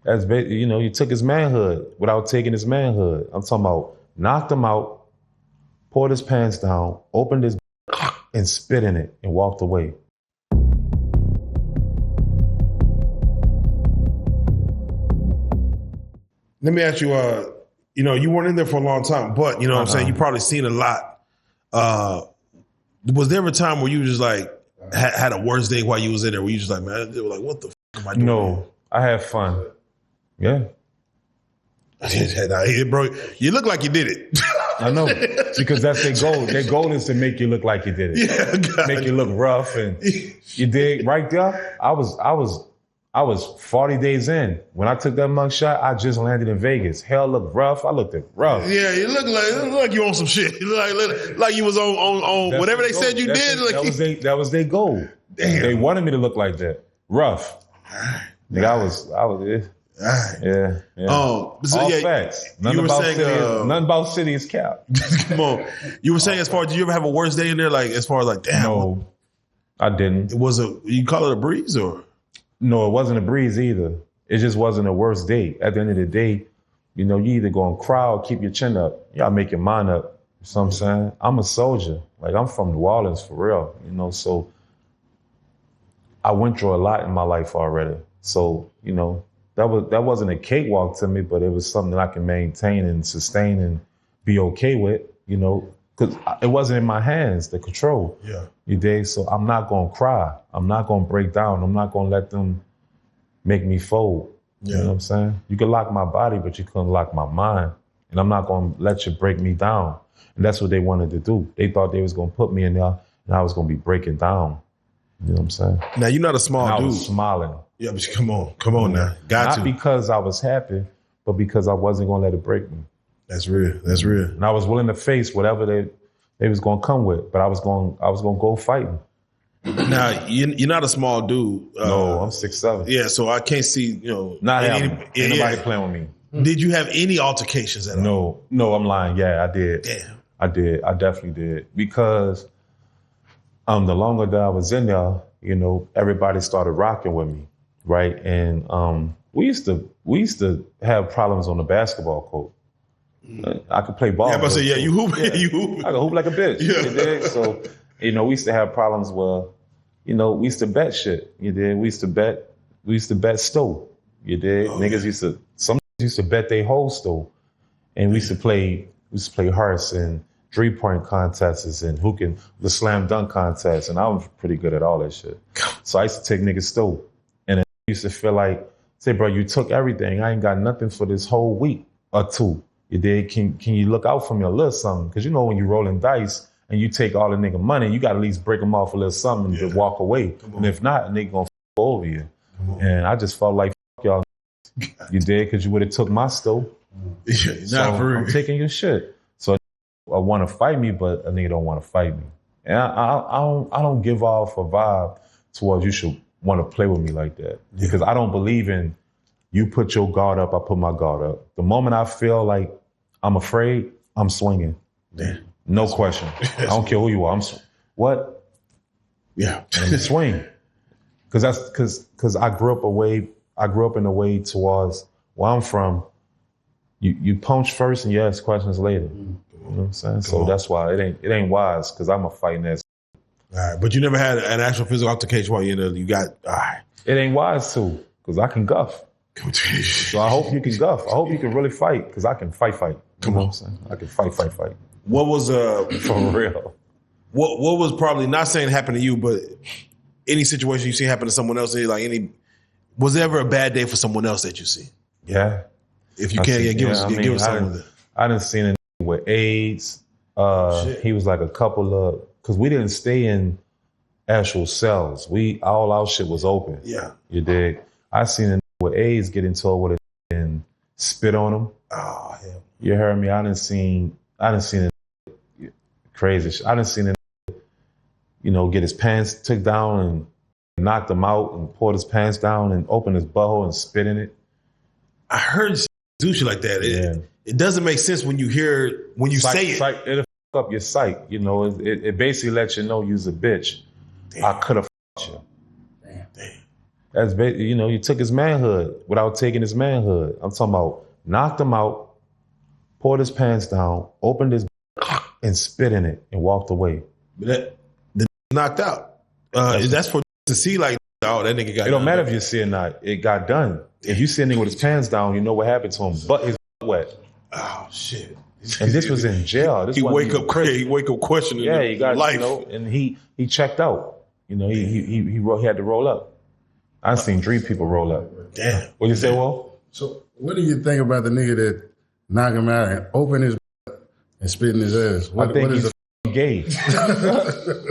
You took his manhood without taking his manhood. I'm talking about knocked him out, poured his pants down, opened his and spit in it and walked away. Let me ask you, you weren't in there for a long time, but you know what I'm saying? You probably seen a lot. Was there ever a time where you just like had a worse day while you was in there where you just like, man, they were like, what the f am I doing? No, I had fun. Yeah. Bro, you look like you did it. I know, because that's their goal. Their goal is to make you look like you did it. Yeah, make you look rough, and you did right there. I was 40 days in when I took that mugshot. I just landed in Vegas. Hell looked rough. I looked rough. Yeah, you look like you on some shit. Like you was on whatever they said you did. That was their goal. Damn. They wanted me to look like that, rough. Nigga, I was. Yeah. All facts. Nothing about city is cap. Come on. You were saying as far as, did you ever have a worse day in there? Like as far as like, damn. No, I didn't. You call it a breeze or? No, it wasn't a breeze either. It just wasn't a worst day. At the end of the day, you either gonna cry or keep your chin up. You gotta make your mind up. You know what I'm saying? I'm a soldier. Like I'm from New Orleans for real. So I went through a lot in my life already. So, that wasn't a cakewalk to me, but it was something that I can maintain and sustain and be okay with, because it wasn't in my hands, the control. Yeah. You dig? So I'm not going to cry. I'm not going to break down. I'm not going to let them make me fold. Yeah. You know what I'm saying? You can lock my body, but you couldn't lock my mind. And I'm not going to let you break me down. And that's what they wanted to do. They thought they was going to put me in there and I was going to be breaking down. You know what I'm saying? Now, you're not a small dude. I was smiling. Yeah, but come on now. Not because I was happy, but because I wasn't going to let it break me. That's real. And I was willing to face whatever they was going to come with, but I was going to go fighting. Now, you're not a small dude. No, I'm 6'7". Yeah, so I can't see, not anybody playing with me. Did you have any altercations at all? No, I'm lying. Yeah, I did. Damn. I did. I definitely did. Because the longer that I was in there, everybody started rocking with me, right? And we used to have problems on the basketball court. I could play ball. Yeah, but you hoop. Yeah. You hoop. I could hoop like a bitch. Yeah. So, we used to have problems where, we used to bet shit. You did. We used to bet stove. You did. Niggas used to bet their whole stove. And we used to play hearts and 3-point contests and the slam dunk contest. And I was pretty good at all that shit. So I used to take niggas stove. And I used to feel like, say, bro, you took everything. I ain't got nothing for this whole week or two. You did. Can you look out for me a little something? Because when you rolling dice and you take all the nigga money, you got to at least break them off a little something to walk away. And if not, a nigga gonna f over you. And I just felt like f y'all. You did, because you would have took my stove. So I'm taking your shit. So I want to fight me, but a nigga don't want to fight me. And I don't give off a vibe towards you should want to play with me like that. Because I don't believe in you put your guard up, I put my guard up. The moment I feel like I'm afraid, I'm swinging. Damn. No question. I don't care who you are. What? Yeah. I'm swing. Because I grew up in a way towards where I'm from. You punch first and you ask questions later. You know what I'm saying? So that's why it ain't wise, because I'm a fighting ass. All right, but you never had an actual physical altercation while you're in there. You got, all right. It ain't wise to, because I can guff. So I hope you can guff. I hope you can really fight, because I can fight. Come on. What I'm saying? I can fight. What was for real? What was probably, not saying happened to you, but any situation you see happen to someone else, was there ever a bad day for someone else that you see? Yeah. If you can, give us something. I didn't see it with AIDS. He was like a couple of, because we didn't stay in actual cells. All our shit was open. Yeah. You dig? I seen it with AIDS get into it with it and spit on him. Oh, hell. You heard me? I didn't seen it crazy shit. I didn't seen it, get his pants took down and knocked him out and poured his pants down and opened his butthole and spit in it. I heard do shit like that. It doesn't make sense when you say it. It'll f up your sight. It basically lets you know you's a bitch. Damn. I could have f***ed you. Damn. You took his manhood without taking his manhood. I'm talking about knocked him out, poured his pants down, opened his and spit in it and walked away. But the knocked out. That's for to see like, oh, that nigga got. It don't matter if you see it or not. It got done. If you see a nigga with his pants down, you know what happened to him. But his wet. Oh shit. And this was in jail. He wake up questioning. Yeah, he got life. And he checked out. He had to roll up. I've seen 3 people roll up. Damn. What you say, Will? So what do you think about the nigga that knock him out and open his and spit in his ass? I think he's gay.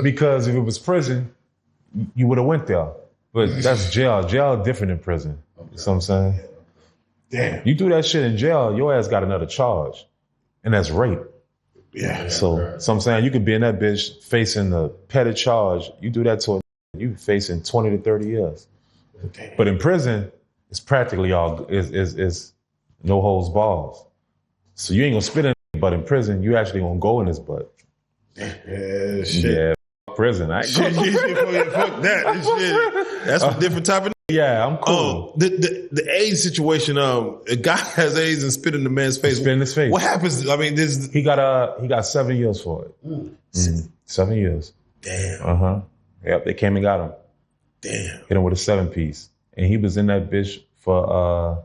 Because if it was prison, you would have went there. But that's jail. Jail is different than prison. You know what I'm saying? Damn. You do that shit in jail, your ass got another charge. And that's rape. Yeah. So I'm saying you could be in that bitch facing a petty charge. You do that to a you facing 20 to 30 years. Damn. But in prison, it's practically all is no holds balls. So you ain't gonna spit in it, but in prison, you actually gonna go in his butt. Yeah, shit. Yeah, prison. I ain't Shit, fuck that. Shit. That's a different type of. Yeah, I'm cool. The AIDS situation. A guy has AIDS and spit in the man's face. Spit in his face. What happens? I mean, this. He got 7 years for it. 7 years. Damn. Yep, they came and got him. Damn. Hit him with a 7-piece, and he was in that bitch for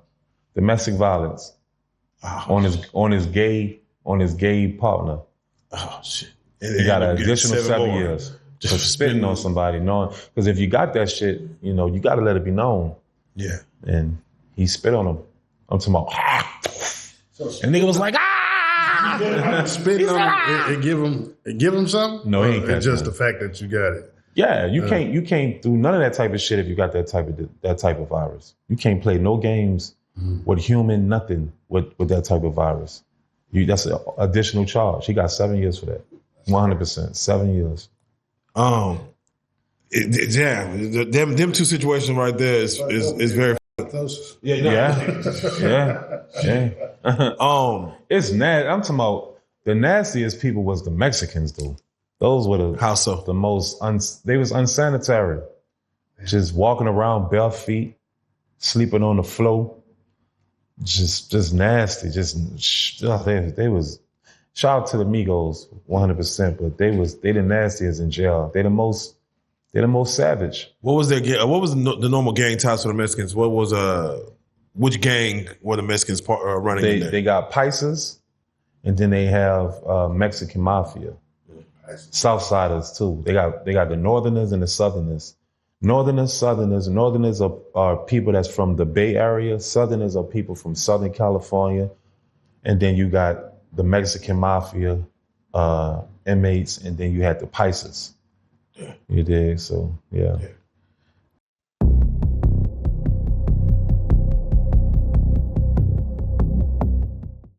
domestic violence on his gay partner. Oh shit. He got an additional 7 years for spitting on somebody, knowing because if you got that shit, you got to let it be known. Yeah. And he spit on him. I'm talking about, and nigga was like, spitting on him, it give him something? No, he ain't it's just the fact that you got it. Yeah, you can't do none of that type of shit if you got that type of virus. You can't play no games with human nothing with that type of virus. That's an additional charge. He got 7 years for that. 100%, 7 years. Them 2 situations right there is very. Yeah. It's nasty. I'm talking about the nastiest people was the Mexicans, though. Those were How so? the most. They was unsanitary, just walking around bare feet, sleeping on the floor, just nasty. They was. Shout out to the Migos, 100%, but they the nastiest in jail. They the most savage. What was the normal gang ties for the Mexicans? What was which gang were the Mexicans running in there? They got Paisas, and then they have Mexican Mafia. Southsiders too. They got the Northerners and the Southerners. Northerners are people that's from the Bay Area. Southerners are people from Southern California, and then you got the Mexican Mafia inmates, and then you had the Paisas. You dig? So yeah.